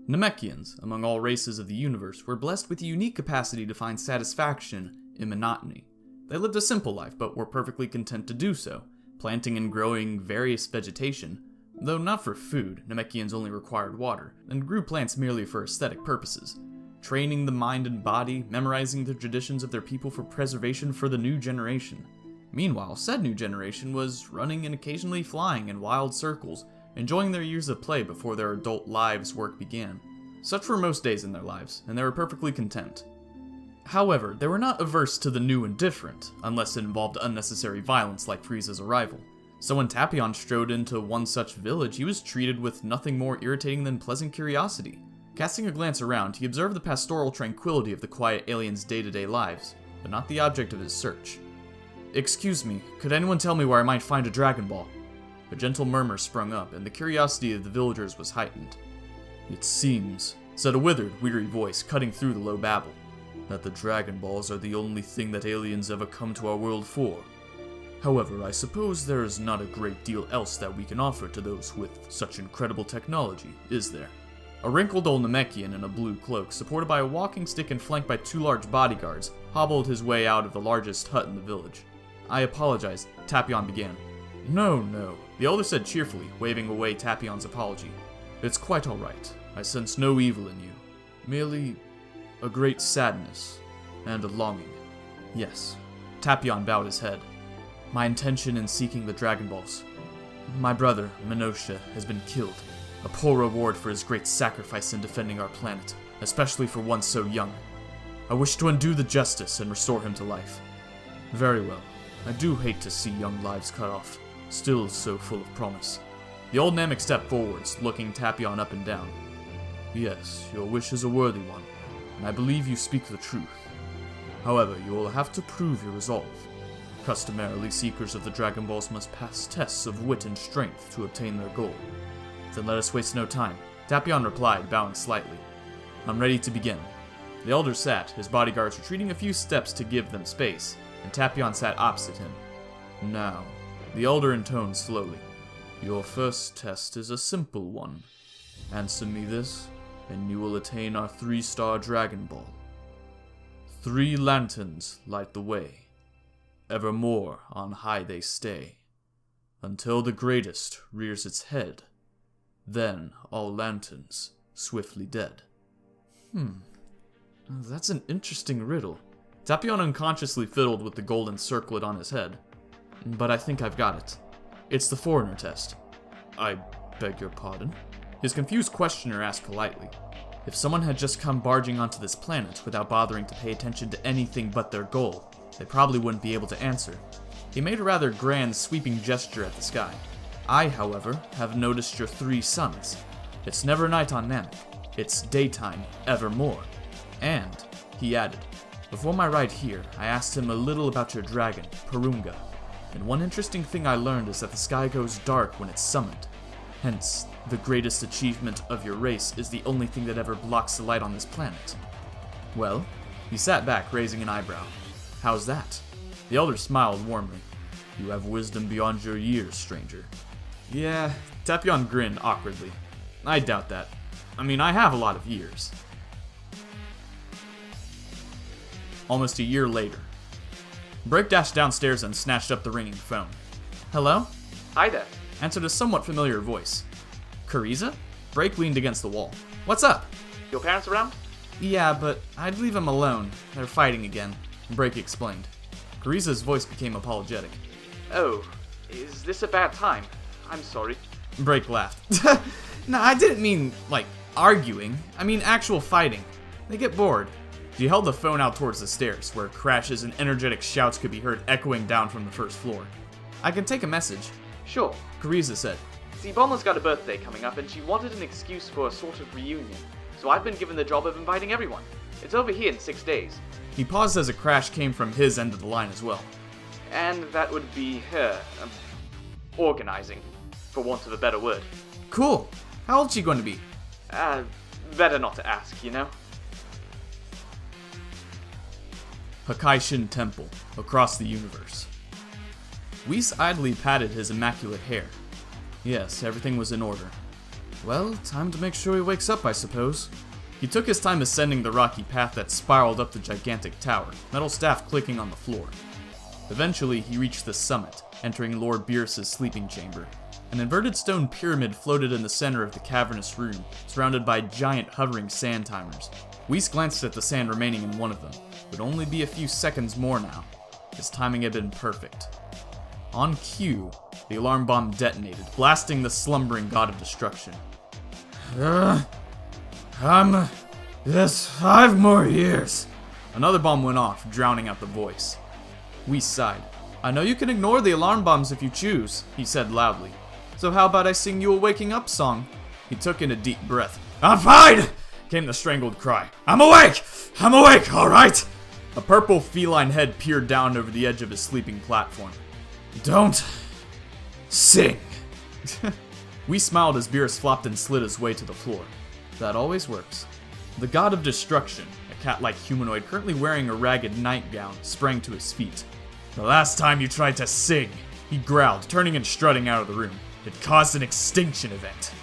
Namekians, among all races of the universe, were blessed with a unique capacity to find satisfaction in monotony. They lived a simple life, but were perfectly content to do so, planting and growing various vegetation. Though not for food, Namekians only required water, and grew plants merely for aesthetic purposes, training the mind and body, memorizing the traditions of their people for preservation for the new generation. Meanwhile, said new generation was running and occasionally flying in wild circles, enjoying their years of play before their adult lives' work began. Such were most days in their lives, and they were perfectly content. However, they were not averse to the new and different, unless it involved unnecessary violence like Frieza's arrival. So when Tapion strode into one such village, he was treated with nothing more irritating than pleasant curiosity. Casting a glance around, he observed the pastoral tranquility of the quiet aliens' day-to-day lives, but not the object of his search. "Excuse me, could anyone tell me where I might find a Dragon Ball?" A gentle murmur sprung up, and the curiosity of the villagers was heightened. "It seems," said a withered, weary voice cutting through the low babble, "that the Dragon Balls are the only thing that aliens ever come to our world for. However, I suppose there is not a great deal else that we can offer to those with such incredible technology, is there?" A wrinkled old Namekian in a blue cloak, supported by a walking stick and flanked by 2 large bodyguards, hobbled his way out of the largest hut in the village. "I apologize," Tapion began. No, the elder said cheerfully, waving away Tapion's apology. "It's quite alright. I sense no evil in you. Merely a great sadness and a longing." "Yes." Tapion bowed his head. "My intention in seeking the Dragon Balls. My brother, Minosha, has been killed. A poor reward for his great sacrifice in defending our planet, especially for one so young. I wish to undo the justice and restore him to life." "Very well. I do hate to see young lives cut off, still so full of promise." The old Namek stepped forwards, looking Tapion up and down. "Yes, your wish is a worthy one, and I believe you speak the truth. However, you will have to prove your resolve. Customarily, seekers of the Dragon Balls must pass tests of wit and strength to obtain their goal." "Then let us waste no time," Tapion replied, bowing slightly. "I'm ready to begin." The elder sat, his bodyguards retreating a few steps to give them space, and Tapion sat opposite him. "Now," the elder intoned slowly, "your first test is a simple one. Answer me this, and you will attain our 3-star Dragon Ball. 3 lanterns light the way. Evermore on high they stay, until the greatest rears its head. Then all lanterns swiftly dead." That's an interesting riddle. Tapion unconsciously fiddled with the golden circlet on his head. "But I think I've got it. It's the foreigner test." "I beg your pardon?" His confused questioner asked politely. If someone had just come barging onto this planet without bothering to pay attention to anything but their goal, they probably wouldn't be able to answer. He made a rather grand, sweeping gesture at the sky. "I, however, have noticed your 3 suns. It's never night on Namek. It's daytime evermore. And," he added, "before my ride here, I asked him a little about your dragon, Purunga. And one interesting thing I learned is that the sky goes dark when it's summoned. Hence, the greatest achievement of your race is the only thing that ever blocks the light on this planet." "Well?" He sat back, raising an eyebrow. "How's that?" The elder smiled warmly. "You have wisdom beyond your years, stranger." "Yeah," Tapion grinned awkwardly. "I doubt that. I mean, I have a lot of years." Almost a year later. Break dashed downstairs and snatched up the ringing phone. "Hello?" "Hi there," answered a somewhat familiar voice. "Kuriza?" Break leaned against the wall. "What's up?" "Your parents around?" "Yeah, but I'd leave them alone. They're fighting again," Break explained. Kuriza's voice became apologetic. "Oh, is this a bad time? I'm sorry." Break laughed. "No, I didn't mean, like, arguing. I mean actual fighting. They get bored." She held the phone out towards the stairs, where crashes and energetic shouts could be heard echoing down from the first floor. "I can take a message." "Sure." Kuriza said. See, Bomber's got a birthday coming up, and she wanted an excuse for a sort of reunion. So I've been given the job of inviting everyone. It's over here in 6 days. He paused as a crash came from his end of the line as well. And that would be her, organizing, for want of a better word. "Cool. How old's she going to be?" Better not to ask, you know? Hakaishin Temple, across the universe. Whis idly patted his immaculate hair. Yes, everything was in order. Well, time to make sure he wakes up, I suppose. He took his time ascending the rocky path that spiraled up the gigantic tower, metal staff clicking on the floor. Eventually, he reached the summit, entering Lord Beerus' sleeping chamber. An inverted stone pyramid floated in the center of the cavernous room, surrounded by giant hovering sand timers. Whis glanced at the sand remaining in one of them. It would only be a few seconds more now. His timing had been perfect. On cue, the alarm bomb detonated, blasting the slumbering god of destruction. Yes, 5 more years. Another bomb went off, drowning out the voice. Whis sighed. I know you can ignore the alarm bombs if you choose, he said loudly. So how about I sing you a waking up song? He took in a deep breath. I'm fine! Came the strangled cry. I'm awake, alright? A purple feline head peered down over the edge of his sleeping platform. Don't sing. Whis smiled as Beerus flopped and slid his way to the floor. That always works. The god of destruction, a cat-like humanoid currently wearing a ragged nightgown, sprang to his feet. The last time you tried to sing, he growled, turning and strutting out of the room. It caused an extinction event.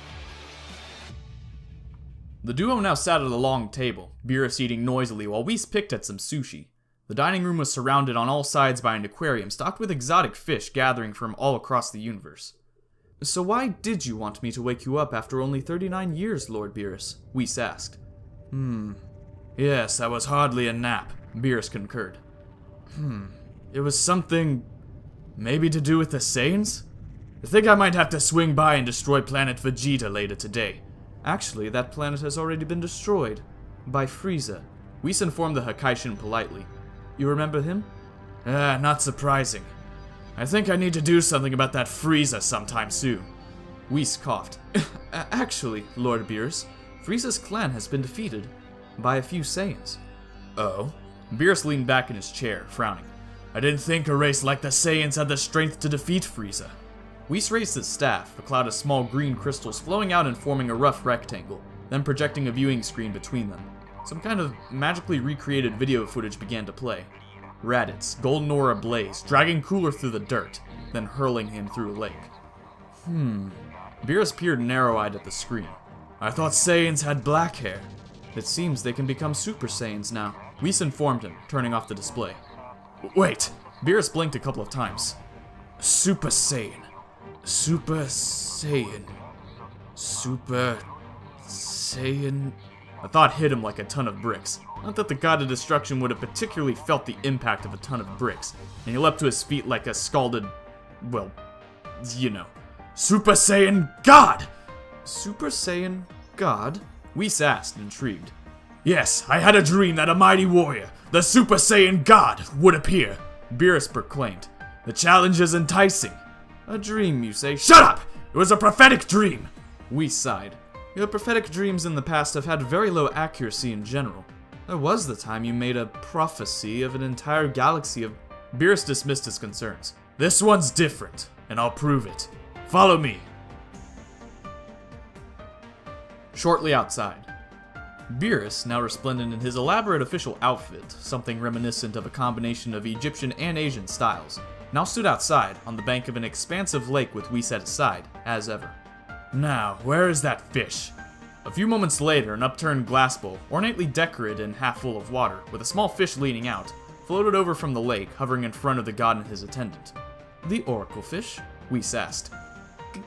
The duo now sat at a long table, Beerus eating noisily while Whis picked at some sushi. The dining room was surrounded on all sides by an aquarium stocked with exotic fish gathering from all across the universe. So why did you want me to wake you up after only 39 years, Lord Beerus? Whis asked. Yes, that was hardly a nap, Beerus concurred. It was something maybe to do with the Saiyans? I think I might have to swing by and destroy planet Vegeta later today. Actually, that planet has already been destroyed. By Frieza. Whis informed the Hakaishin politely. You remember him? Not surprising. I think I need to do something about that Frieza sometime soon. Whis coughed. Actually, Lord Beerus, Frieza's clan has been defeated by a few Saiyans. Oh? Beerus leaned back in his chair, frowning. I didn't think a race like the Saiyans had the strength to defeat Frieza. Whis raised his staff, a cloud of small green crystals flowing out and forming a rough rectangle, then projecting a viewing screen between them. Some kind of magically recreated video footage began to play. Raditz, golden aura ablaze, dragging Cooler through the dirt, then hurling him through a lake. Beerus peered narrow-eyed at the screen. I thought Saiyans had black hair. It seems they can become Super Saiyans now. Whis informed him, turning off the display. Wait! Beerus blinked a couple of times. Super Saiyan. Super Saiyan. Super Saiyan. A thought hit him like a ton of bricks. Not that the god of destruction would have particularly felt the impact of a ton of bricks, and he leapt to his feet like a scalded, well, you know. Super Saiyan God! Super Saiyan God? Whis asked, intrigued. Yes, I had a dream that a mighty warrior, the Super Saiyan God, would appear, Beerus proclaimed. The challenge is enticing. A dream, you say? Shut up! It was a prophetic dream! Whis sighed. Your prophetic dreams in the past have had very low accuracy in general. There was the time you made a prophecy of an entire galaxy of... Beerus dismissed his concerns. This one's different, and I'll prove it. Follow me. Shortly outside, Beerus, now resplendent in his elaborate official outfit, something reminiscent of a combination of Egyptian and Asian styles, now stood outside on the bank of an expansive lake with Whis at his side, as ever. Now, where is that fish? A few moments later, an upturned glass bowl, ornately decorated and half full of water, with a small fish leaning out, floated over from the lake, hovering in front of the god and his attendant. The oracle fish? Whis asked.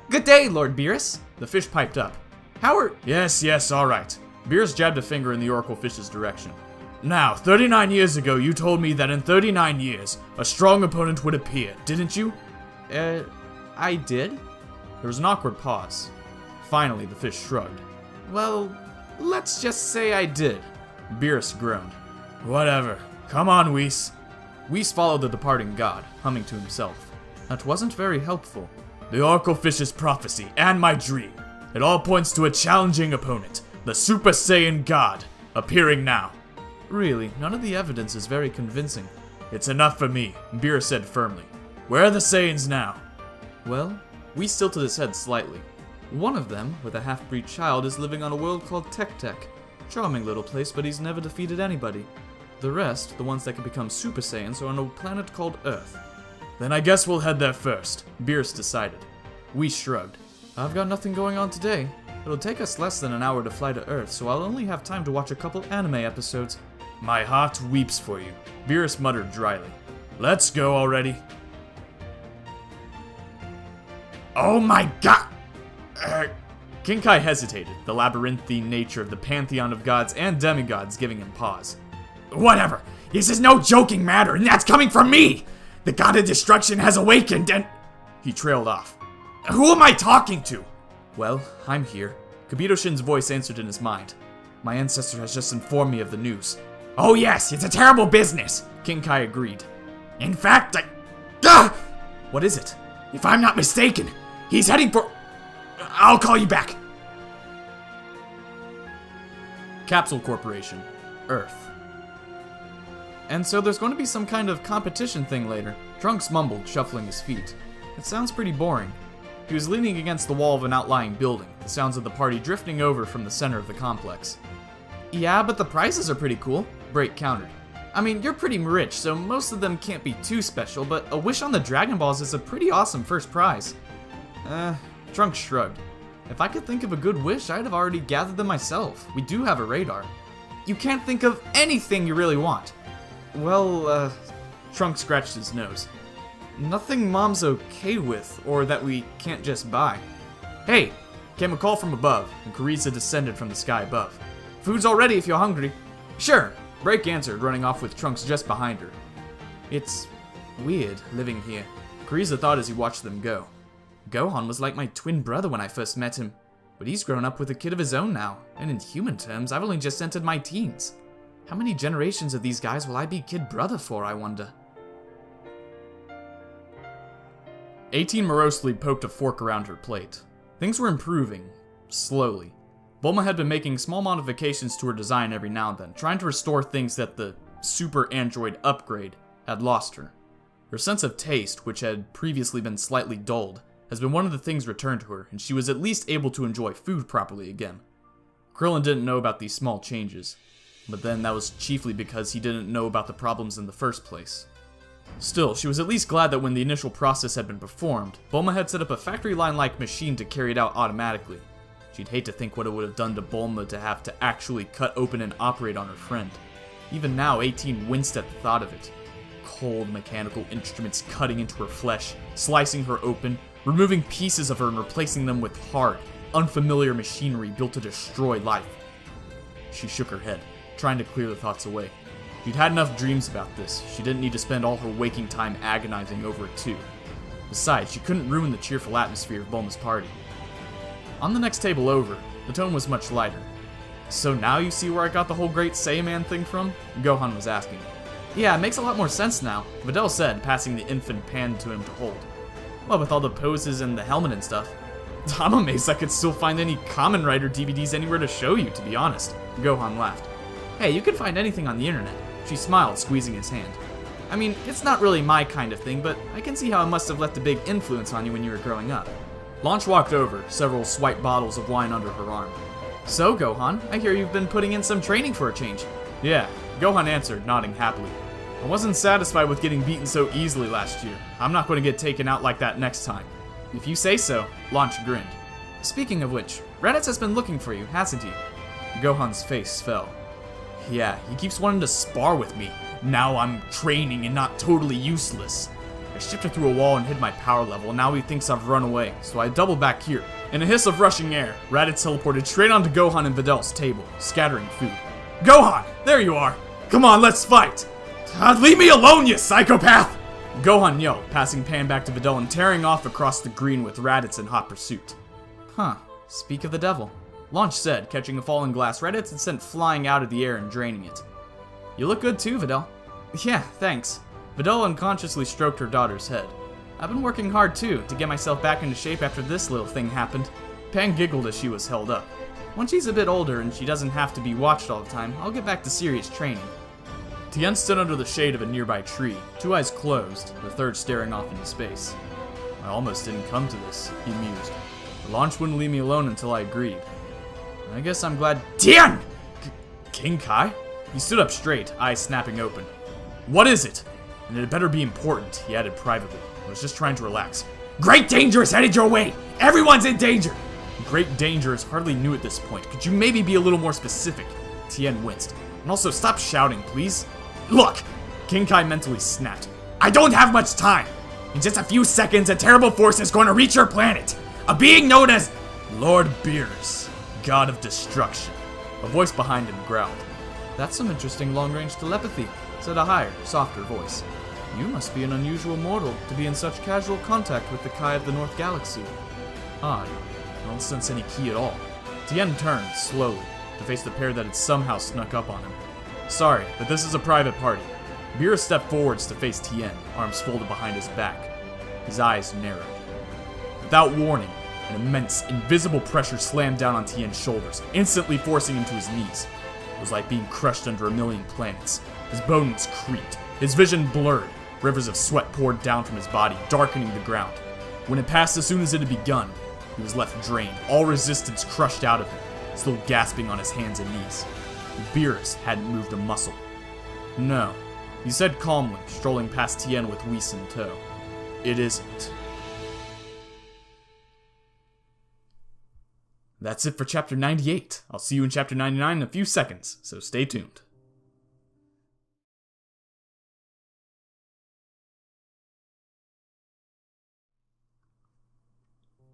Good day, Lord Beerus, the fish piped up. How are... Yes, alright. Beerus jabbed a finger in the oracle fish's direction. Now, 39 years ago, you told me that in 39 years, a strong opponent would appear, didn't you? I did? There was an awkward pause. Finally, the fish shrugged. Well, let's just say I did. Beerus groaned. Whatever. Come on, Whis. Whis followed the departing god, humming to himself. That wasn't very helpful. The oracle fish's prophecy, and my dream. It all points to a challenging opponent, the Super Saiyan God, appearing now. Really, none of the evidence is very convincing. It's enough for me, Beerus said firmly. Where are the Saiyans now? Well, Whis tilted his head slightly. One of them, with a half-breed child, is living on a world called Tek. Charming little place, but he's never defeated anybody. The rest, the ones that can become Super Saiyans, are on a planet called Earth. Then I guess we'll head there first, Beerus decided. Whis shrugged. I've got nothing going on today. It'll take us less than an hour to fly to Earth, so I'll only have time to watch a couple anime episodes. My heart weeps for you, Beerus muttered dryly. Let's go already. Oh my god! King Kai hesitated, the labyrinthine nature of the pantheon of gods and demigods giving him pause. Whatever! This is no joking matter, and that's coming from me! The god of destruction has awakened and... He trailed off. Who am I talking to? Well, I'm here. Kibito Shin's voice answered in his mind. My ancestor has just informed me of the news. Oh yes, it's a terrible business, King Kai agreed. In fact, What is it? If I'm not mistaken, he's heading for... I'll call you back. Capsule Corporation, Earth. And so there's going to be some kind of competition thing later. Trunks mumbled, shuffling his feet. It sounds pretty boring. He was leaning against the wall of an outlying building, the sounds of the party drifting over from the center of the complex. Yeah, but the prizes are pretty cool, Break countered. I mean, you're pretty rich, so most of them can't be too special, but a wish on the Dragon Balls is a pretty awesome first prize. Trunks shrugged. If I could think of a good wish, I'd have already gathered them myself. We do have a radar. You can't think of anything you really want. Well, Trunks scratched his nose. Nothing Mom's okay with, or that we can't just buy. Hey! Came a call from above, and Carissa descended from the sky above. Food's all ready if you're hungry. Sure, Break answered, running off with Trunks just behind her. It's weird living here, Carissa thought as he watched them go. Gohan was like my twin brother when I first met him, but he's grown up with a kid of his own now, and in human terms, I've only just entered my teens. How many generations of these guys will I be kid brother for, I wonder? 18 morosely poked a fork around her plate. Things were improving, slowly. Bulma had been making small modifications to her design every now and then, trying to restore things that the Super Android upgrade had lost her. Her sense of taste, which had previously been slightly dulled, has been one of the things returned to her, and she was at least able to enjoy food properly again. Krillin didn't know about these small changes, but then that was chiefly because he didn't know about the problems in the first place. Still, she was at least glad that when the initial process had been performed, Bulma had set up a factory line-like machine to carry it out automatically. She'd hate to think what it would have done to Bulma to have to actually cut open and operate on her friend. Even now, 18 winced at the thought of it. Cold mechanical instruments cutting into her flesh, slicing her open, removing pieces of her and replacing them with hard, unfamiliar machinery built to destroy life. She shook her head, trying to clear the thoughts away. She'd had enough dreams about this. She didn't need to spend all her waking time agonizing over it too. Besides, she couldn't ruin the cheerful atmosphere of Bulma's party. On the next table over, the tone was much lighter. So now you see where I got the whole Great Saiyan thing from? Gohan was asking. Yeah, it makes a lot more sense now, Videl said, passing the infant pan to him to hold. Well, with all the poses and the helmet and stuff. I'm amazed I could still find any Kamen Rider DVDs anywhere to show you, to be honest. Gohan laughed. Hey, you can find anything on the internet. She smiled, squeezing his hand. I mean, it's not really my kind of thing, but I can see how it must have left a big influence on you when you were growing up. Launch walked over, several swipe bottles of wine under her arm. So, Gohan, I hear you've been putting in some training for a change. Yeah, Gohan answered, nodding happily. I wasn't satisfied with getting beaten so easily last year. I'm not going to get taken out like that next time. If you say so, Launch grinned. Speaking of which, Raditz has been looking for you, hasn't he? Gohan's face fell. Yeah, he keeps wanting to spar with me. Now I'm training and not totally useless. I shifted through a wall and hid my power level, and now he thinks I've run away, so I double back here. In a hiss of rushing air, Raditz teleported straight onto Gohan and Videl's table, scattering food. Gohan! There you are! Come on, let's fight! Leave me alone, you psychopath! Gohan yelled, passing Pan back to Videl and tearing off across the green with Raditz in hot pursuit. Huh, speak of the devil. Launch said, catching a falling glass Raditz and sent flying out of the air and draining it. You look good too, Videl. Yeah, thanks. Videl unconsciously stroked her daughter's head. I've been working hard too, to get myself back into shape after this little thing happened. Pan giggled as she was held up. Once she's a bit older and she doesn't have to be watched all the time, I'll get back to serious training. Tien stood under the shade of a nearby tree, two eyes closed, the third staring off into space. I almost didn't come to this, he mused. The Launch wouldn't leave me alone until I agreed. I guess I'm glad— Tien! King Kai? He stood up straight, eyes snapping open. What is it? And it better be important, he added privately. I was just trying to relax. Great danger is headed your way! Everyone's in danger! Great danger is hardly new at this point. Could you maybe be a little more specific? Tien winced. And also, stop shouting, please. Look! King Kai mentally snapped. I don't have much time! In just a few seconds, a terrible force is going to reach your planet! A being known as Lord Beerus, God of Destruction. A voice behind him growled. That's some interesting long-range telepathy, said a higher, softer voice. You must be an unusual mortal to be in such casual contact with the Kai of the North Galaxy. Odd. I don't sense any ki at all. Tien turned, slowly, to face the pair that had somehow snuck up on him. Sorry, but this is a private party. Beerus stepped forwards to face Tien, arms folded behind his back. His eyes narrowed. Without warning, an immense, invisible pressure slammed down on Tien's shoulders, instantly forcing him to his knees. It was like being crushed under a million planets. His bones creaked, his vision blurred, rivers of sweat poured down from his body, darkening the ground. When it passed as soon as it had begun, he was left drained, all resistance crushed out of him, still gasping on his hands and knees. Beerus hadn't moved a muscle. No, he said calmly, strolling past Tien with Whis in tow. It isn't. That's it for Chapter 98. I'll see you in Chapter 99 in a few seconds, so stay tuned.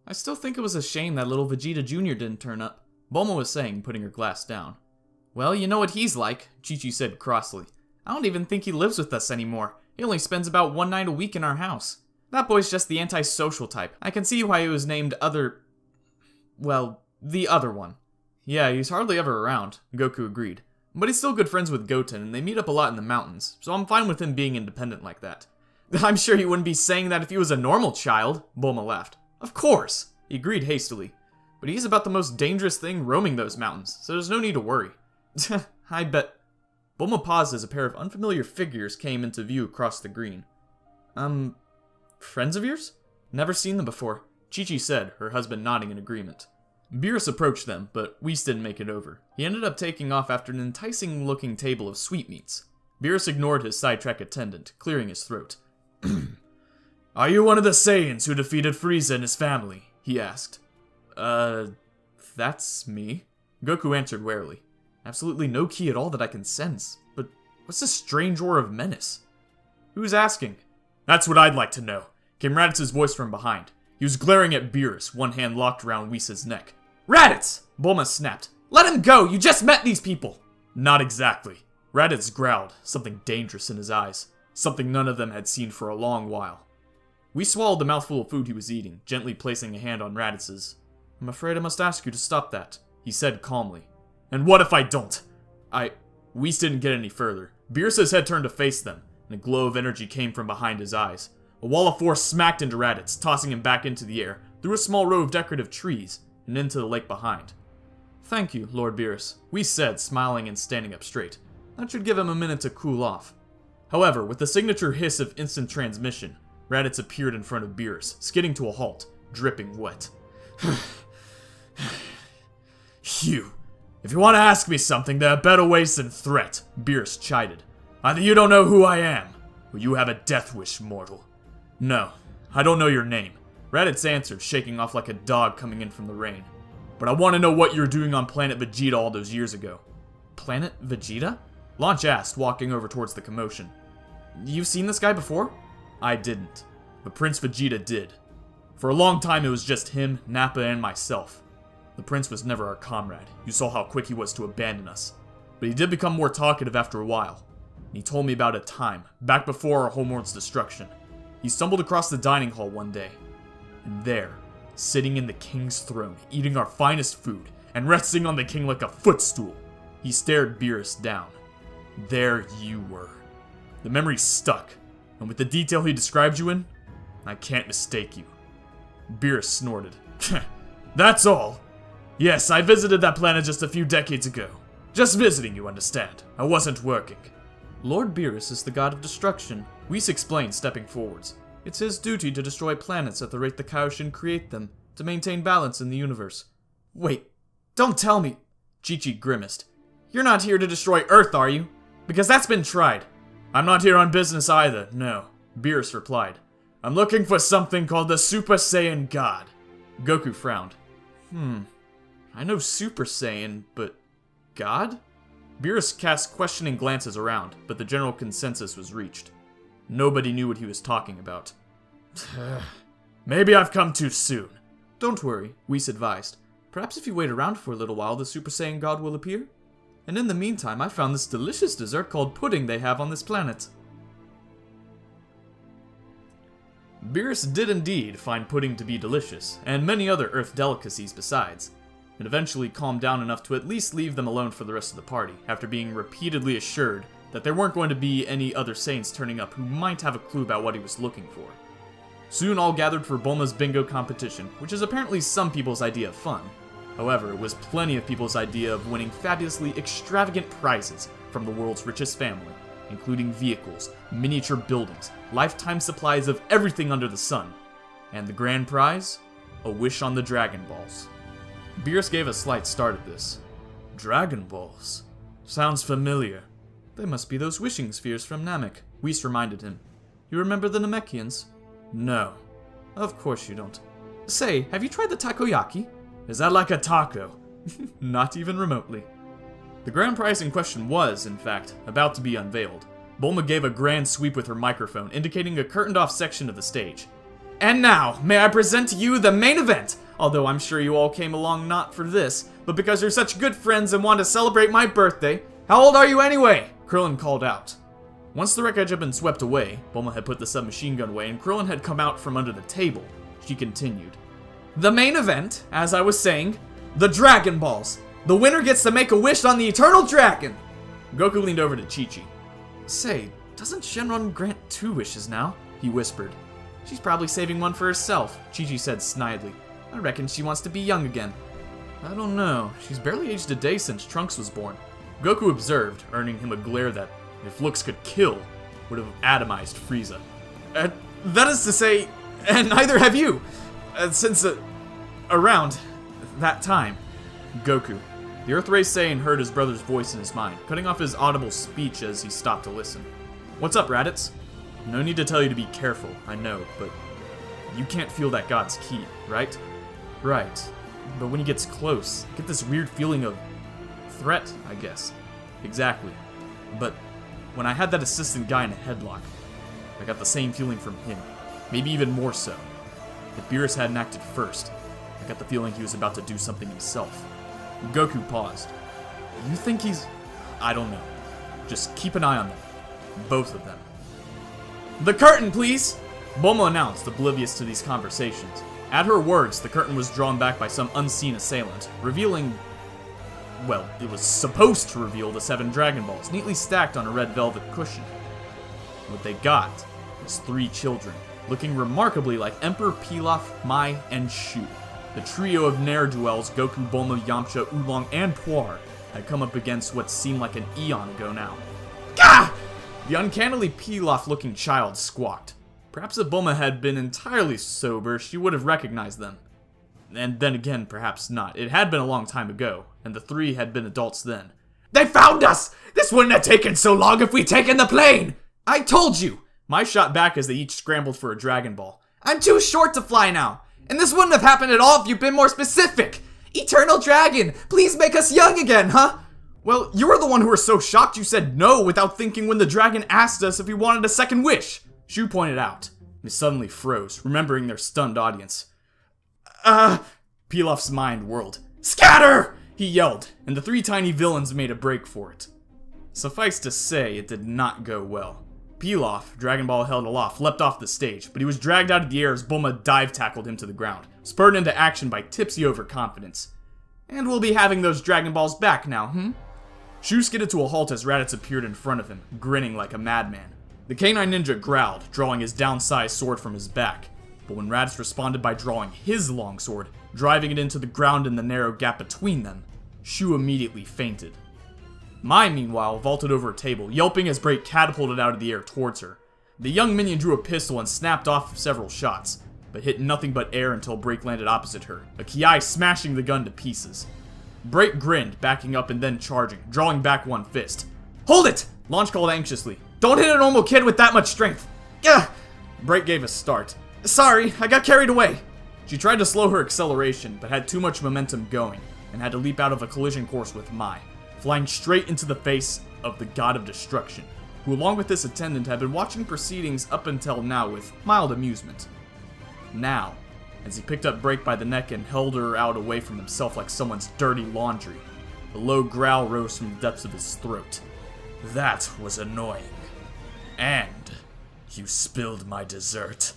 I still think it was a shame that little Vegeta Jr. didn't turn up, Bulma was saying, putting her glass down. Well, you know what he's like, Chi-Chi said crossly. I don't even think he lives with us anymore. He only spends about one night a week in our house. That boy's just the antisocial type. I can see why he was named the other one. Yeah, he's hardly ever around, Goku agreed. But he's still good friends with Goten, and they meet up a lot in the mountains, so I'm fine with him being independent like that. I'm sure he wouldn't be saying that if he was a normal child, Bulma laughed. Of course, he agreed hastily. But he's about the most dangerous thing roaming those mountains, so there's no need to worry. I bet. Bulma paused as a pair of unfamiliar figures came into view across the green. Friends of yours? Never seen them before, Chi-Chi said, her husband nodding in agreement. Beerus approached them, but Whis didn't make it over. He ended up taking off after an enticing-looking table of sweetmeats. Beerus ignored his sidetrack attendant, clearing his throat. Are you one of the Saiyans who defeated Frieza and his family? He asked. That's me, Goku answered warily. Absolutely no ki at all that I can sense, but what's this strange aura of menace? Who's asking? That's what I'd like to know, came Raditz's voice from behind. He was glaring at Beerus, one hand locked around Whis' neck. Raditz! Bulma snapped. Let him go! You just met these people! Not exactly. Raditz growled, something dangerous in his eyes. Something none of them had seen for a long while. Whis swallowed the mouthful of food he was eating, gently placing a hand on Raditz's. I'm afraid I must ask you to stop that, he said calmly. And what if I don't? Whis didn't get any further. Beerus' head turned to face them, and a glow of energy came from behind his eyes. A wall of force smacked into Raditz, tossing him back into the air, through a small row of decorative trees, and into the lake behind. Thank you, Lord Beerus, Whis said, smiling and standing up straight. That should give him a minute to cool off. However, with the signature hiss of instant transmission, Raditz appeared in front of Beerus, skidding to a halt, dripping wet. Phew. If you want to ask me something, there are better ways than threat, Beerus chided. Either you don't know who I am, or you have a death wish, mortal. No, I don't know your name, Raditz answered, shaking off like a dog coming in from the rain. But I want to know what you were doing on planet Vegeta all those years ago. Planet Vegeta? Launch asked, walking over towards the commotion. You've seen this guy before? I didn't, but Prince Vegeta did. For a long time it was just him, Nappa, and myself. The prince was never our comrade. You saw how quick he was to abandon us. But he did become more talkative after a while. And he told me about a time, back before our homeworld's destruction. He stumbled across the dining hall one day. And there, sitting in the king's throne, eating our finest food, and resting on the king like a footstool, he stared Beerus down. There you were. The memory stuck, and with the detail he described you in, I can't mistake you. Beerus snorted. That's all. Yes, I visited that planet just a few decades ago. Just visiting, you understand. I wasn't working. Lord Beerus is the god of destruction, Whis explained, stepping forwards. It's his duty to destroy planets at the rate the Kaioshin create them, to maintain balance in the universe. Wait, don't tell me, Chi-Chi grimaced. You're not here to destroy Earth, are you? Because that's been tried. I'm not here on business either, no, Beerus replied. I'm looking for something called the Super Saiyan God. Goku frowned. I know Super Saiyan, but God? Beerus cast questioning glances around, but the general consensus was reached. Nobody knew what he was talking about. Maybe I've come too soon. Don't worry, Whis advised. Perhaps if you wait around for a little while, the Super Saiyan God will appear. And in the meantime, I found this delicious dessert called pudding they have on this planet. Beerus did indeed find pudding to be delicious, and many other Earth delicacies besides. It eventually calmed down enough to at least leave them alone for the rest of the party, after being repeatedly assured that there weren't going to be any other Saiyans turning up who might have a clue about what he was looking for. Soon all gathered for Bulma's bingo competition, which is apparently some people's idea of fun. However, it was plenty of people's idea of winning fabulously extravagant prizes from the world's richest family, including vehicles, miniature buildings, lifetime supplies of everything under the sun. And the grand prize? A wish on the Dragon Balls. Beerus gave a slight start at this. Dragon Balls? Sounds familiar. They must be those wishing spheres from Namek, Whis reminded him. You remember the Namekians? No. Of course you don't. Say, have you tried the takoyaki? Is that like a taco? Not even remotely. The grand prize in question was, in fact, about to be unveiled. Bulma gave a grand sweep with her microphone, indicating a curtained-off section of the stage. And now, may I present to you the main event! Although I'm sure you all came along not for this, but because you're such good friends and want to celebrate my birthday. How old are you anyway? Krillin called out. Once the wreckage had been swept away, Bulma had put the submachine gun away, and Krillin had come out from under the table. She continued. The main event, as I was saying, the Dragon Balls. The winner gets to make a wish on the Eternal Dragon! Goku leaned over to Chi-Chi. Say, doesn't Shenron grant 2 wishes now? He whispered. She's probably saving one for herself, Chi-Chi said snidely. I reckon she wants to be young again. I don't know. She's barely aged a day since Trunks was born. Goku observed, earning him a glare that, if looks could kill, would have atomized Frieza. That is to say, and neither have you, since around that time. Goku. The Earth-Ray Saiyan heard his brother's voice in his mind, cutting off his audible speech as he stopped to listen. What's up, Raditz? No need to tell you to be careful, I know, but you can't feel that God's ki, right? Right. But when he gets close, I get this weird feeling of threat, I guess. Exactly. But when I had that assistant guy in a headlock, I got the same feeling from him. Maybe even more so. If Beerus hadn't acted first, I got the feeling he was about to do something himself. Goku paused. You think he's... I don't know. Just keep an eye on them. Both of them. The curtain, please! Bulma announced, oblivious to these conversations. At her words, the curtain was drawn back by some unseen assailant, revealing... well, it was supposed to reveal the 7 Dragon Balls, neatly stacked on a red velvet cushion. What they got was 3 children, looking remarkably like Emperor Pilaf, Mai, and Shu. The trio of ne'er-do-wells, Goku, Bulma, Yamcha, Oolong, and Puar, had come up against what seemed like an eon ago now. Gah! The uncannily Pilaf-looking child squawked. Perhaps if Bulma had been entirely sober, she would have recognized them. And then again, perhaps not. It had been a long time ago, and the 3 had been adults then. They found us! This wouldn't have taken so long if we'd taken the plane! I told you! Mai shot back as they each scrambled for a Dragon Ball. I'm too short to fly now! And this wouldn't have happened at all if you'd been more specific! Eternal Dragon! Please make us young again, huh? Well, you were the one who were so shocked you said no without thinking when the dragon asked us if we wanted a second wish, Shu pointed out. He suddenly froze, remembering their stunned audience. Pilaf's mind whirled. Scatter! He yelled, and the 3 tiny villains made a break for it. Suffice to say, it did not go well. Pilaf, Dragon Ball held aloft, leapt off the stage, but he was dragged out of the air as Bulma dive-tackled him to the ground, spurred into action by tipsy overconfidence. And we'll be having those Dragon Balls back now, Shu skidded to a halt as Raditz appeared in front of him, grinning like a madman. The Canine Ninja growled, drawing his downsized sword from his back, but when Raditz responded by drawing his long sword, driving it into the ground in the narrow gap between them, Shu immediately fainted. Mai, meanwhile, vaulted over a table, yelping as Break catapulted out of the air towards her. The young minion drew a pistol and snapped off several shots, but hit nothing but air until Break landed opposite her, a Ki smashing the gun to pieces. Break grinned, backing up and then charging, drawing back one fist. Hold it! Launch called anxiously. Don't hit a normal kid with that much strength! Break gave a start. Sorry, I got carried away. She tried to slow her acceleration, but had too much momentum going, and had to leap out of a collision course with Mai, flying straight into the face of the God of Destruction, who along with this attendant had been watching proceedings up until now with mild amusement. Now, as he picked up Break by the neck and held her out away from himself like someone's dirty laundry, a low growl rose from the depths of his throat. That was annoying. And you spilled my dessert.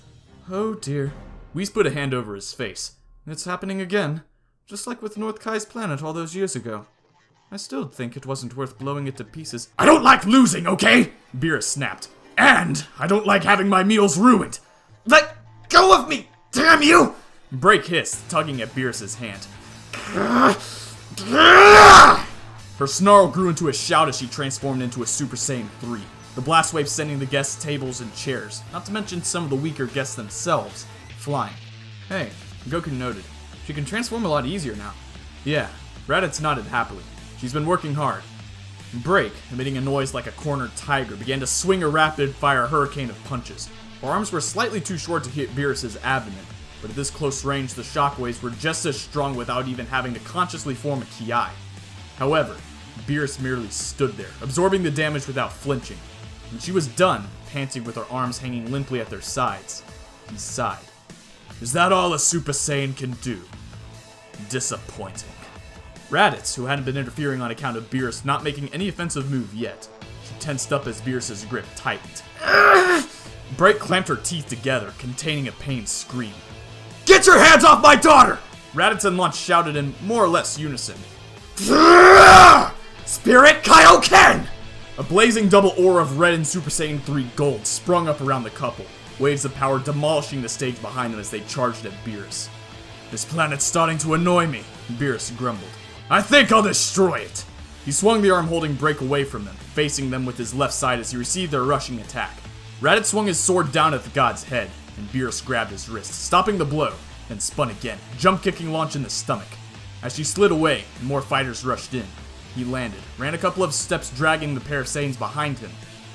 Oh dear. Whis put a hand over his face. It's happening again. Just like with North Kai's planet all those years ago. I still think it wasn't worth blowing it to pieces. I don't like losing, okay? Beerus snapped. And I don't like having my meals ruined. Let go of me, damn you! Break hissed, tugging at Beerus' hand. Her snarl grew into a shout as she transformed into a Super Saiyan 3. The blast wave sending the guests' tables and chairs, not to mention some of the weaker guests themselves, flying. Hey, Goku noted. She can transform a lot easier now. Yeah, Raditz nodded happily. She's been working hard. Break, emitting a noise like a cornered tiger, began to swing a rapid-fire hurricane of punches. Her arms were slightly too short to hit Beerus' abdomen, but at this close range the shockwaves were just as strong without even having to consciously form a ki. However, Beerus merely stood there, absorbing the damage without flinching. When she was done, panting with her arms hanging limply at their sides, he sighed. Is that all a Super Saiyan can do? Disappointing. Raditz, who hadn't been interfering on account of Beerus not making any offensive move yet, she tensed up as Beerus' grip tightened. Bright clamped her teeth together, containing a pained scream. Get your hands off my daughter! Raditz and Launch shouted in more or less unison. Spirit Kaioken! A blazing double aura of red and Super Saiyan 3 gold sprung up around the couple, waves of power demolishing the stage behind them as they charged at Beerus. This planet's starting to annoy me, Beerus grumbled. I think I'll destroy it! He swung the arm holding Break away from them, facing them with his left side as he received their rushing attack. Raditz swung his sword down at the god's head, and Beerus grabbed his wrist, stopping the blow, then spun again, jump-kicking Launch in the stomach. As she slid away, and more fighters rushed in, he landed, ran a couple of steps dragging the pair of Saiyans behind him,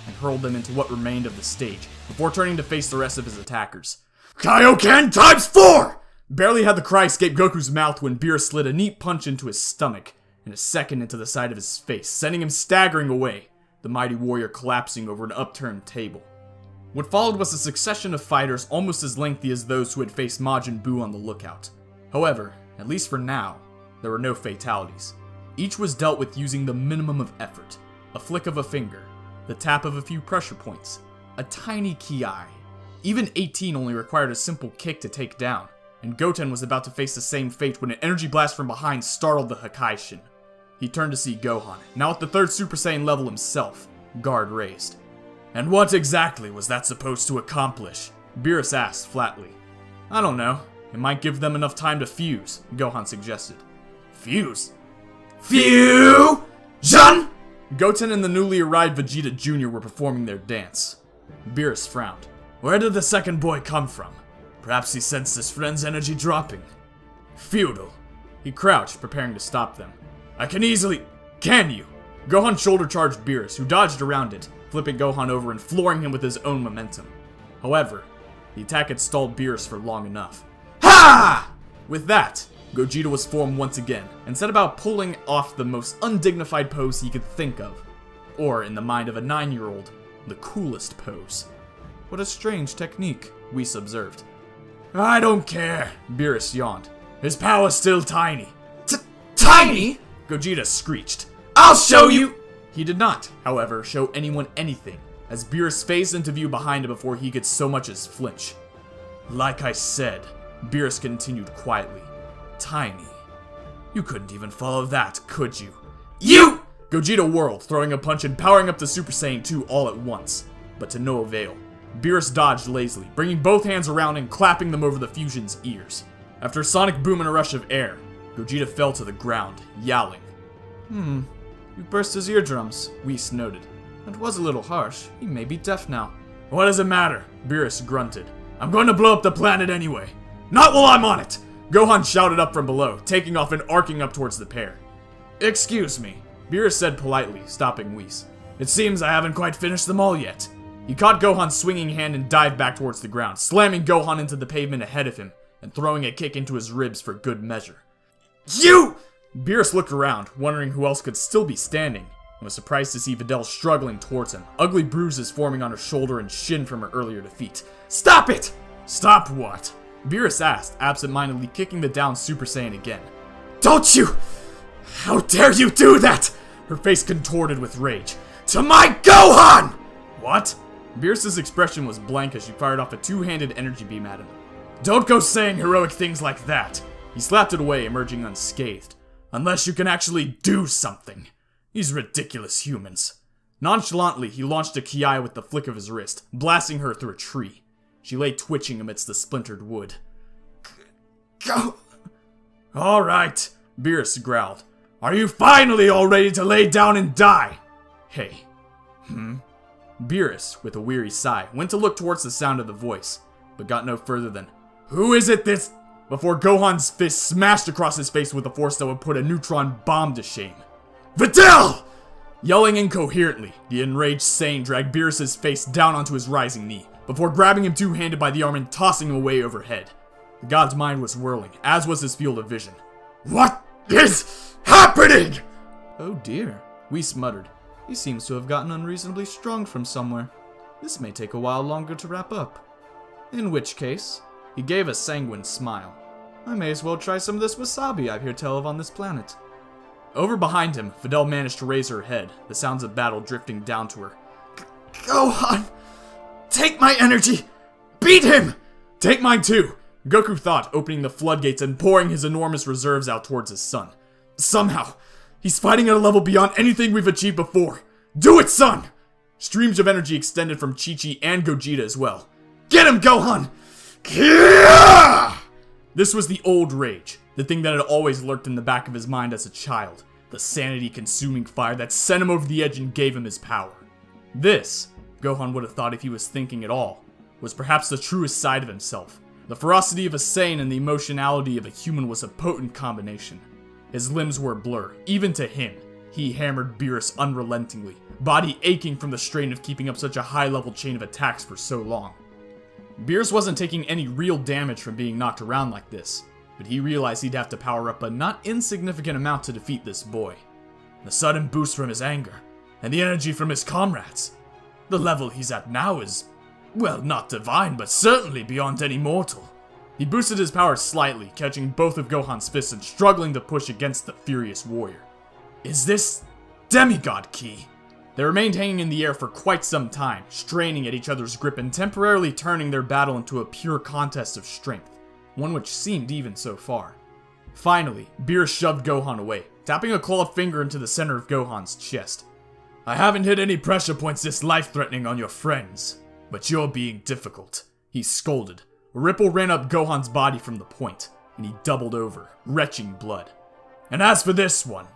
and hurled them into what remained of the stage, before turning to face the rest of his attackers. Kaioken times 4! Barely had the cry escape Goku's mouth when Beerus slid a neat punch into his stomach, and a second into the side of his face, sending him staggering away, the mighty warrior collapsing over an upturned table. What followed was a succession of fighters almost as lengthy as those who had faced Majin Buu on the lookout. However, at least for now, there were no fatalities. Each was dealt with using the minimum of effort, a flick of a finger, the tap of a few pressure points, a tiny ki. Even 18 only required a simple kick to take down, and Goten was about to face the same fate when an energy blast from behind startled the Hakaishin. He turned to see Gohan, now at the 3rd Super Saiyan level himself, guard raised. And what exactly was that supposed to accomplish? Beerus asked flatly. I don't know. It might give them enough time to fuse, Gohan suggested. Fuse? Fusion! Goten and the newly arrived Vegeta Jr. were performing their dance. Beerus frowned. Where did the second boy come from? Perhaps he sensed his friend's energy dropping. Feudal. He crouched, preparing to stop them. I can easily... Can you? Gohan shoulder charged Beerus, who dodged around it, flipping Gohan over and flooring him with his own momentum. However, the attack had stalled Beerus for long enough. Ha! With that, Gogeta was formed once again, and set about pulling off the most undignified pose he could think of. Or, in the mind of a 9-year-old, the coolest pose. What a strange technique, Whis observed. I don't care, Beerus yawned. His power's still tiny. Tiny? Gogeta screeched. I'll show you! He did not, however, show anyone anything, as Beerus phased into view behind him before he could so much as flinch. Like I said, Beerus continued quietly. Tiny. You couldn't even follow that, could you? You! Gogeta whirled, throwing a punch and powering up the Super Saiyan 2 all at once, but to no avail. Beerus dodged lazily, bringing both hands around and clapping them over the fusion's ears. After a sonic boom and a rush of air, Gogeta fell to the ground, yowling. You burst his eardrums, Whis noted. That was a little harsh. He may be deaf now. What does it matter? Beerus grunted. I'm going to blow up the planet anyway. Not while I'm on it! Gohan shouted up from below, taking off and arcing up towards the pair. Excuse me, Beerus said politely, stopping Whis. It seems I haven't quite finished them all yet. He caught Gohan's swinging hand and dived back towards the ground, slamming Gohan into the pavement ahead of him, and throwing a kick into his ribs for good measure. You! Beerus looked around, wondering who else could still be standing, and was surprised to see Videl struggling towards him, ugly bruises forming on her shoulder and shin from her earlier defeat. Stop it! Stop what? Beerus asked, absent-mindedly kicking the down Super Saiyan again. Don't you! How dare you do that! Her face contorted with rage. To my Gohan! What? Beerus' expression was blank as she fired off a two-handed energy beam at him. Don't go saying heroic things like that! He slapped it away, emerging unscathed. Unless you can actually do something. These ridiculous humans. Nonchalantly, he launched a Ki with the flick of his wrist, blasting her through a tree. She lay twitching amidst the splintered wood. Go! Alright, Beerus growled. Are you finally all ready to lay down and die? Hey. Beerus, with a weary sigh, went to look towards the sound of the voice, but got no further than, Who is it this... before Gohan's fist smashed across his face with a force that would put a neutron bomb to shame. Videl! Yelling incoherently, the enraged Saiyan dragged Beerus' face down onto his rising knee, before grabbing him two-handed by the arm and tossing him away overhead. The god's mind was whirling, as was his field of vision. What is happening? Oh dear, Whis muttered. He seems to have gotten unreasonably strong from somewhere. This may take a while longer to wrap up. In which case, he gave a sanguine smile. I may as well try some of this wasabi I've heard tell of on this planet. Over behind him, Videl managed to raise her head, the sounds of battle drifting down to her. Gohan! Take my energy! Beat him! Take mine too! Goku thought, opening the floodgates and pouring his enormous reserves out towards his son. Somehow, he's fighting at a level beyond anything we've achieved before. Do it, son! Streams of energy extended from Chi-Chi and Gogeta as well. Get him, Gohan! This was the old rage, the thing that had always lurked in the back of his mind as a child, the sanity-consuming fire that sent him over the edge and gave him his power. This, Gohan would have thought if he was thinking at all, was perhaps the truest side of himself. The ferocity of a Saiyan and the emotionality of a human was a potent combination. His limbs were a blur, even to him. He hammered Beerus unrelentingly, body aching from the strain of keeping up such a high-level chain of attacks for so long. Beerus wasn't taking any real damage from being knocked around like this, but he realized he'd have to power up a not insignificant amount to defeat this boy. The sudden boost from his anger, and the energy from his comrades. The level he's at now is, well, not divine, but certainly beyond any mortal. He boosted his power slightly, catching both of Gohan's fists and struggling to push against the furious warrior. Is this demigod Ki? They remained hanging in the air for quite some time, straining at each other's grip and temporarily turning their battle into a pure contest of strength, one which seemed even so far. Finally, Beerus shoved Gohan away, tapping a clawed finger into the center of Gohan's chest. I haven't hit any pressure points this life-threatening on your friends, but you're being difficult, he scolded. A ripple ran up Gohan's body from the point, and he doubled over, retching blood. And as for this one,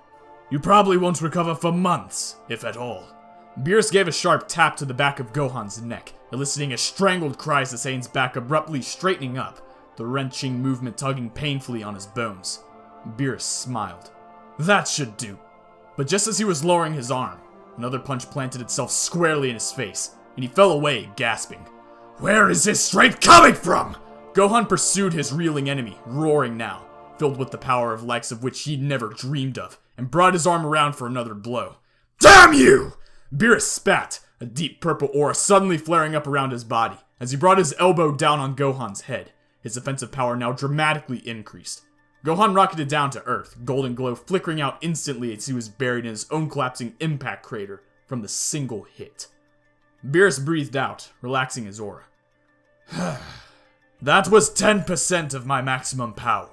you probably won't recover for months, if at all. Beerus gave a sharp tap to the back of Gohan's neck, eliciting a strangled cry as the Saiyan's back abruptly straightening up, the wrenching movement tugging painfully on his bones. Beerus smiled. That should do. But just as he was lowering his arm, another punch planted itself squarely in his face, and he fell away, gasping. Where is this strength coming from? Gohan pursued his reeling enemy, roaring now, filled with the power of likes of which he'd never dreamed of, and brought his arm around for another blow. Damn you! Beerus spat, a deep purple aura suddenly flaring up around his body, as he brought his elbow down on Gohan's head, his offensive power now dramatically increased. Gohan rocketed down to Earth, golden glow flickering out instantly as he was buried in his own collapsing impact crater from the single hit. Beerus breathed out, relaxing his aura. That was 10% of my maximum power.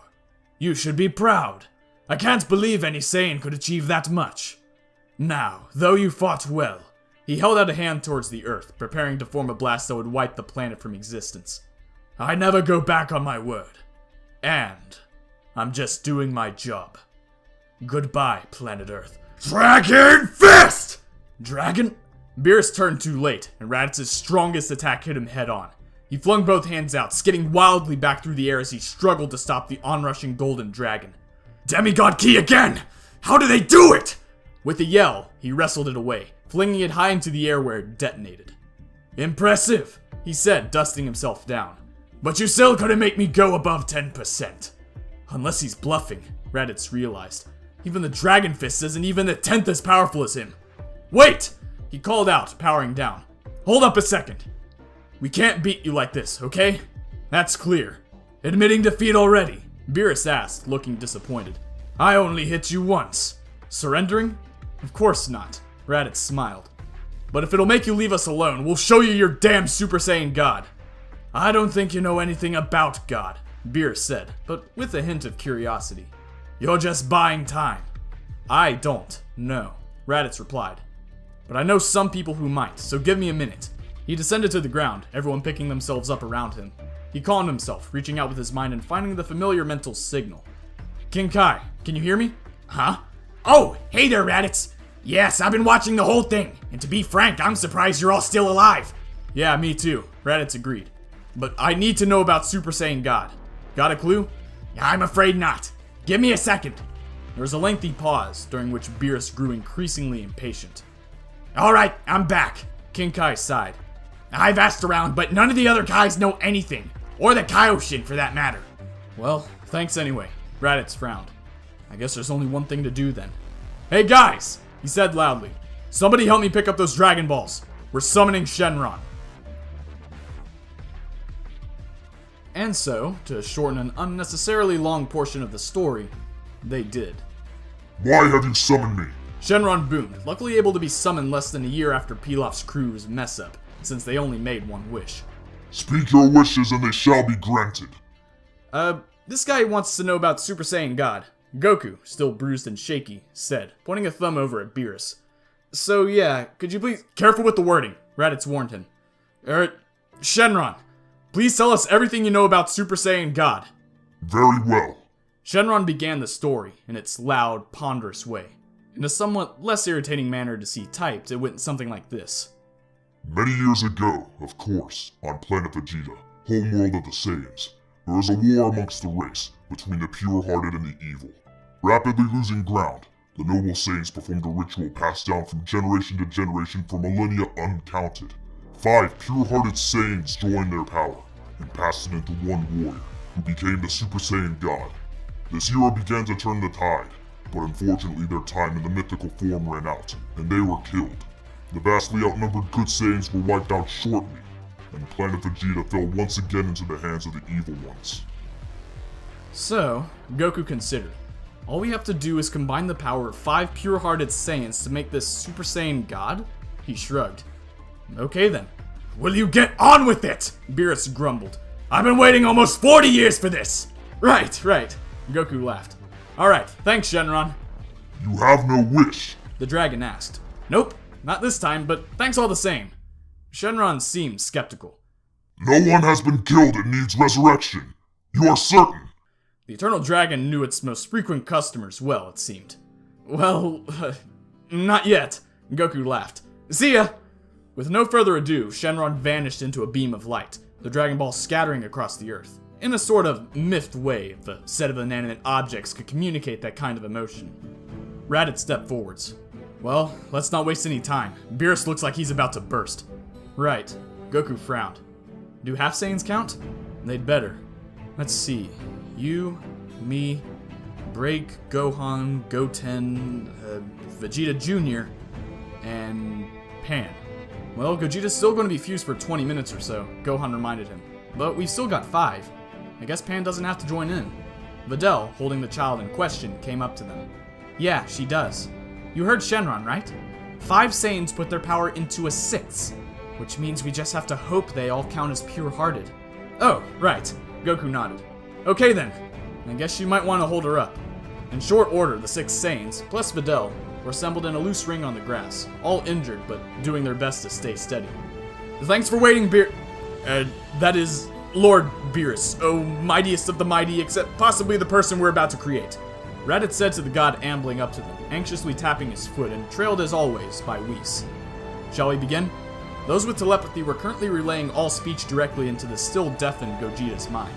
You should be proud. I can't believe any Saiyan could achieve that much. Now, though you fought well, he held out a hand towards the Earth, preparing to form a blast that would wipe the planet from existence. I never go back on my word. And I'm just doing my job. Goodbye, planet Earth. Dragon Fist! Dragon? Beerus turned too late, and Raditz's strongest attack hit him head-on. He flung both hands out, skidding wildly back through the air as he struggled to stop the onrushing golden dragon. Demigod Ki again! How do they do it? With a yell, he wrestled it away, flinging it high into the air where it detonated. Impressive, he said, dusting himself down. But you still couldn't make me go above 10%. Unless he's bluffing, Raditz realized. Even the Dragon Fist isn't even a tenth as powerful as him. Wait! He called out, powering down. Hold up a second. We can't beat you like this, okay? That's clear. Admitting defeat already? Beerus asked, looking disappointed. I only hit you once. Surrendering? Of course not. Raditz smiled. But if it'll make you leave us alone, we'll show you your damn Super Saiyan God. I don't think you know anything about God, Beerus said, but with a hint of curiosity. You're just buying time. I don't, no, Raditz replied. But I know some people who might, so give me a minute. He descended to the ground, everyone picking themselves up around him. He calmed himself, reaching out with his mind and finding the familiar mental signal. King Kai, can you hear me? Huh? Oh, hey there, Raditz. Yes, I've been watching the whole thing, and to be frank, I'm surprised you're all still alive. Yeah, me too, Raditz agreed. But I need to know about Super Saiyan God. Got a clue? I'm afraid not. Give me a second. There was a lengthy pause, during which Beerus grew increasingly impatient. Alright, I'm back. King Kai sighed. I've asked around, but none of the other Kais know anything. Or the Kaioshin, for that matter. Well, thanks anyway. Raditz frowned. I guess there's only one thing to do then. Hey guys! He said loudly. Somebody help me pick up those Dragon Balls. We're summoning Shenron. And so, to shorten an unnecessarily long portion of the story, they did. Why have you summoned me? Shenron boomed, luckily able to be summoned less than a year after Pilaf's crew's mess-up, since they only made one wish. Speak your wishes and they shall be granted. This guy wants to know about Super Saiyan God. Goku, still bruised and shaky, said, pointing a thumb over at Beerus. So yeah, could you please... Careful with the wording, Raditz warned him. Shenron, please tell us everything you know about Super Saiyan God. Very well. Shenron began the story in its loud, ponderous way. In a somewhat less irritating manner to see typed, it went something like this. Many years ago, of course, on planet Vegeta, homeworld of the Saiyans, there was a war amongst the race, between the pure-hearted and the evil. Rapidly losing ground, the noble Saiyans performed a ritual passed down from generation to generation for millennia uncounted. 5 pure-hearted Saiyans joined their power, and passed it into one warrior, who became the Super Saiyan God. This era began to turn the tide, but unfortunately their time in the mythical form ran out, and they were killed. The vastly outnumbered good Saiyans were wiped out shortly, and planet Vegeta fell once again into the hands of the evil ones. So, Goku considered. All we have to do is combine the power of 5 pure-hearted Saiyans to make this Super Saiyan God? He shrugged. Okay then. Will you get on with it? Beerus grumbled. I've been waiting almost 40 years for this. Right. Goku laughed. Alright, thanks Shenron. You have no wish? The dragon asked. Nope, not this time, but thanks all the same. Shenron seemed skeptical. No one has been killed and needs resurrection. You are certain? The Eternal Dragon knew its most frequent customers well, it seemed. Well, not yet, Goku laughed. See ya! With no further ado, Shenron vanished into a beam of light, the Dragon Ball scattering across the earth. In a sort of miffed way, if a set of inanimate objects could communicate that kind of emotion. Raditz stepped forwards. Well, let's not waste any time. Beerus looks like he's about to burst. Right. Goku frowned. Do half Saiyans count? They'd better. Let's see. You, me, Break, Gohan, Goten, Vegeta Jr., and Pan. Well, Gogeta's still going to be fused for 20 minutes or so, Gohan reminded him. But we've still got 5. I guess Pan doesn't have to join in. Videl, holding the child in question, came up to them. Yeah, she does. You heard Shenron, right? 5 Saiyans put their power into a 6, which means we just have to hope they all count as pure-hearted. Oh, right. Goku nodded. Okay then. I guess you might want to hold her up. In short order, the 6 Saiyans, plus Videl, were assembled in a loose ring on the grass, all injured but doing their best to stay steady. Thanks for waiting, that is, Lord Beerus, oh mightiest of the mighty, except possibly the person we're about to create. Raditz said to the god ambling up to them, anxiously tapping his foot, and trailed as always by Whis. Shall we begin? Those with telepathy were currently relaying all speech directly into the still deafened Gogeta's mind.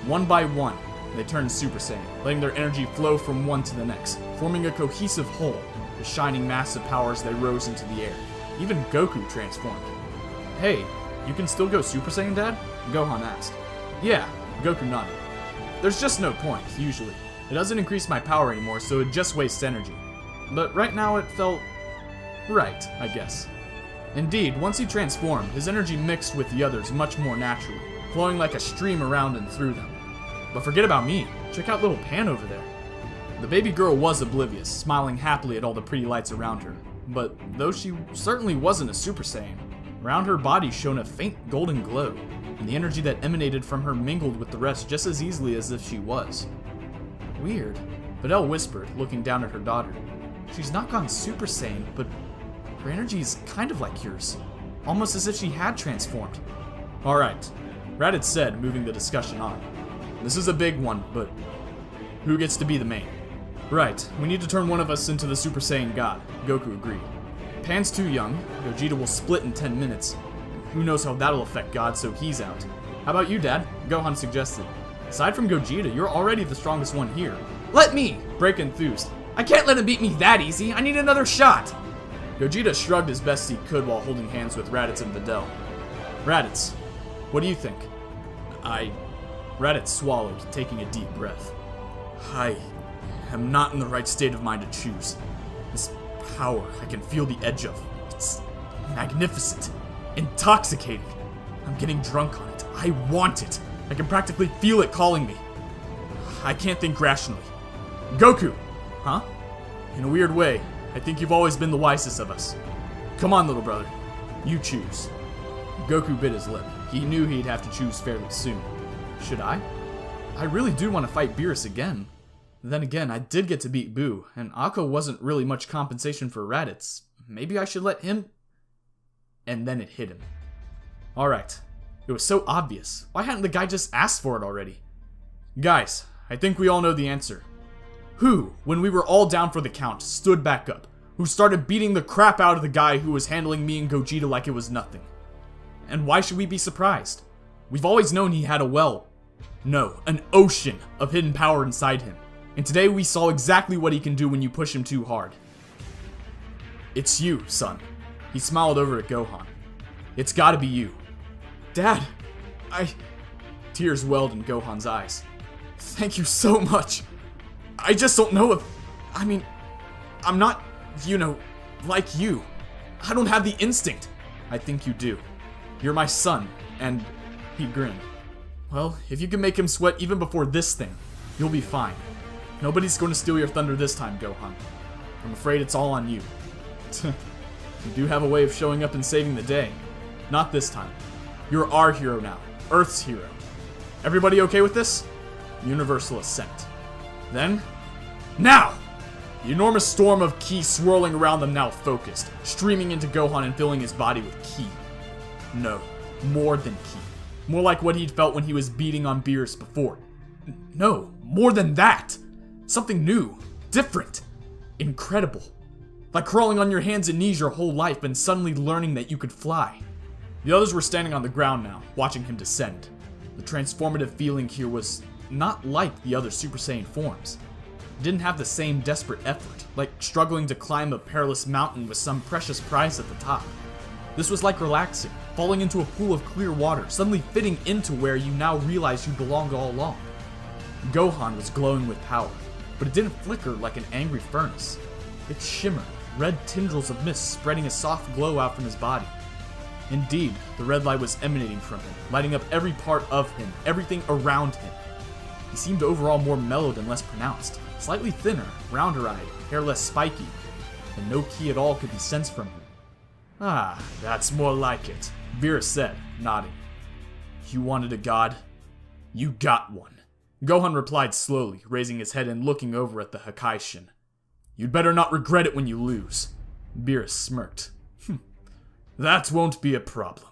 One by one, they turned Super Saiyan, letting their energy flow from one to the next, forming a cohesive whole, a shining mass of power as they rose into the air. Even Goku transformed. Hey, You can still go Super Saiyan, Dad? Gohan asked. Yeah, Goku nodded. There's just no point, usually. It doesn't increase my power anymore, so it just wastes energy. But right now it felt right, I guess. Indeed, once he transformed, his energy mixed with the others much more naturally, flowing like a stream around and through them. But forget about me. Check out little Pan over there. The baby girl was oblivious, smiling happily at all the pretty lights around her. But though she certainly wasn't a Super Saiyan, around her body shone a faint golden glow, and the energy that emanated from her mingled with the rest just as easily as if she was. Weird, Videl whispered, looking down at her daughter. She's not gone Super Saiyan, but her energy is kind of like yours. Almost as if she had transformed. Alright, Raditz said, moving the discussion on. This is a big one, but who gets to be the main? Right, we need to turn one of us into the Super Saiyan God, Goku agreed. Pan's too young, Gogeta will split in 10 minutes. Who knows how that'll affect God, so he's out. How about you, Dad? Gohan suggested. Aside from Gogeta, you're already the strongest one here. Let me! Break enthused. I can't let him beat me that easy, I need another shot! Gogeta shrugged as best he could while holding hands with Raditz and Videl. Raditz, what do you think? Raditz swallowed, taking a deep breath. I am not in the right state of mind to choose. This power I can feel the edge of. It's magnificent. Intoxicating. I'm getting drunk on it. I want it. I can practically feel it calling me. I can't think rationally. Goku! Huh? In a weird way, I think you've always been the wisest of us. Come on, little brother. You choose. Goku bit his lip. He knew he'd have to choose fairly soon. Should I? I really do want to fight Beerus again. Then again, I did get to beat Buu, and Akko wasn't really much compensation for Raditz. Maybe I should let him... And then it hit him. Alright. It was so obvious. Why hadn't the guy just asked for it already? Guys, I think we all know the answer. Who, when we were all down for the count, stood back up? Who started beating the crap out of the guy who was handling me and Gogeta like it was nothing? And why should we be surprised? We've always known he had an ocean of hidden power inside him. And today we saw exactly what he can do when you push him too hard. It's you, son. He smiled over at Gohan. It's gotta be you. Dad, Tears welled in Gohan's eyes. Thank you so much. I just don't know if... I'm not, like you. I don't have the instinct. I think you do. You're my son, and... He grinned. Well, if you can make him sweat even before this thing, you'll be fine. Nobody's going to steal your thunder this time, Gohan. I'm afraid it's all on you. You do have a way of showing up and saving the day. Not this time. You're our hero now. Earth's hero. Everybody okay with this? Universal assent. Then, now! The enormous storm of ki swirling around them now focused, streaming into Gohan and filling his body with ki. No, more than ki. More like what he'd felt when he was beating on Beerus before. No, more than that! Something new, different, incredible. Like crawling on your hands and knees your whole life and suddenly learning that you could fly. The others were standing on the ground now, watching him descend. The transformative feeling here was not like the other Super Saiyan forms. It didn't have the same desperate effort, like struggling to climb a perilous mountain with some precious prize at the top. This was like relaxing, falling into a pool of clear water, suddenly fitting into where you now realize you belonged all along. Gohan was glowing with power, but it didn't flicker like an angry furnace. It shimmered, red tendrils of mist spreading a soft glow out from his body. Indeed, the red light was emanating from him, lighting up every part of him, everything around him. He seemed overall more mellowed and less pronounced, slightly thinner, rounder-eyed, hair less spiky, and no ki at all could be sensed from him. Ah, that's more like it, Beerus said, nodding. You wanted a god? You got one. Gohan replied slowly, raising his head and looking over at the Hakaishin. You'd better not regret it when you lose. Beerus smirked. That won't be a problem.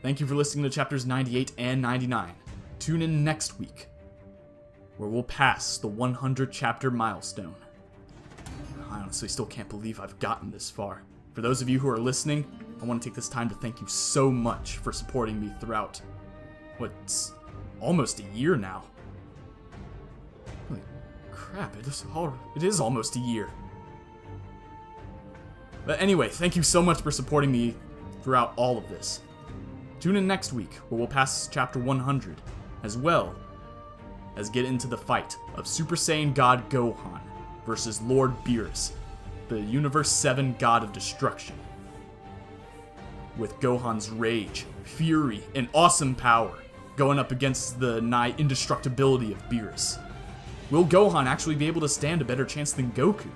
Thank you for listening to chapters 98 and 99. Tune in next week, where we'll pass the 100 chapter milestone. I honestly still can't believe I've gotten this far. For those of you who are listening, I want to take this time to thank you so much for supporting me throughout what's almost a year now. Holy crap, it is almost a year. But anyway, thank you so much for supporting me throughout all of this. Tune in next week, where we'll pass chapter 100, as well as get into the fight of Super Saiyan God Gohan versus Lord Beerus, the Universe 7 God of Destruction. With Gohan's rage, fury, and awesome power going up against the nigh indestructibility of Beerus. Will Gohan actually be able to stand a better chance than Goku?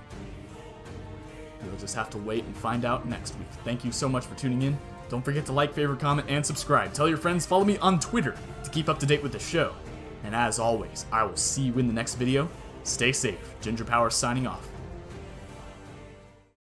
We'll just have to wait and find out next week. Thank you so much for tuning in. Don't forget to like, favorite, comment, and subscribe. Tell your friends, follow me on Twitter to keep up to date with the show. And as always, I will see you in the next video. Stay safe. Ginger Power signing off.